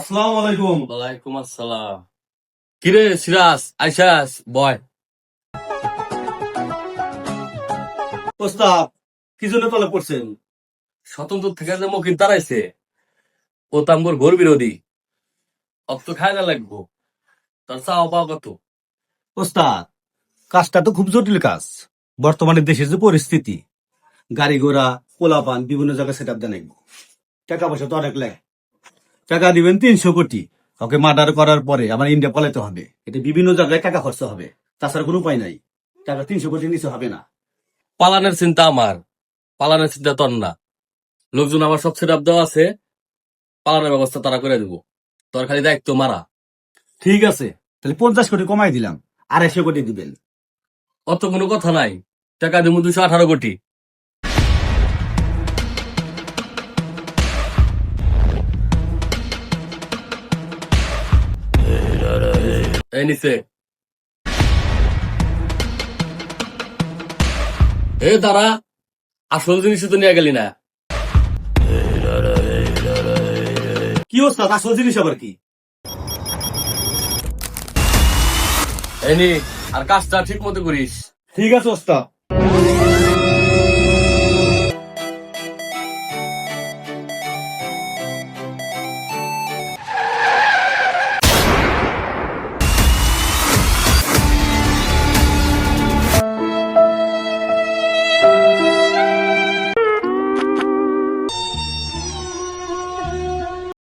আসসালামু আলাইকুম। ওয়ালাইকুম আসসালাম। কিরে সিরাজ আইসাস বয়। ওস্তাদ, কি জন্য তলে পড়ছেন? স্বতন্ত্র থেকে যে মকিন তারাইছে ও তাম্বর ঘোর বিরোধী। অত খায় না লাগবো, তার চাওয়া পাওয়া কত? ওস্তাদ, কাজটা তো খুব জটিল কাজ। বর্তমানে দেশের যে পরিস্থিতি, গাড়ি ঘোড়া পোলাপান বিভিন্ন জায়গায় সেট আপ দেন, টাকা পয়সা তো অনেক লাগে। টাকা দিবেন 300 কোটি, ওকে মার্ডার করার পরে আমার ইন্ডিয়া পালাতে হবে। এটা বিভিন্ন জায়গায় টাকা খরচ হবে, তাছাড়া কোনো উপায় নাই। টাকা 300 কোটি নিচে হবে না। পালানের চিন্তা আমার, পালানের চিন্তা তোর না। লোকজন আমার সব সেট দেওয়া আছে, পালানোর ব্যবস্থা তারা করে দিব। তোর খালি দায়িত্ব মারা। ঠিক আছে, তাহলে 50 কোটি কমাই দিলাম, 250 কোটি দিবেন। অত কোনো কথা নাই, টাকা দিব 218 কোটি। এই নিচে এ তারা আসল জিনিস তো নিয়ে গেলি না। কি ওস্তাদ, আসল জিনিস আবার কি? এই নি, আর কাজটা ঠিক মতো করিস। ঠিক আছে ওস্তাদ।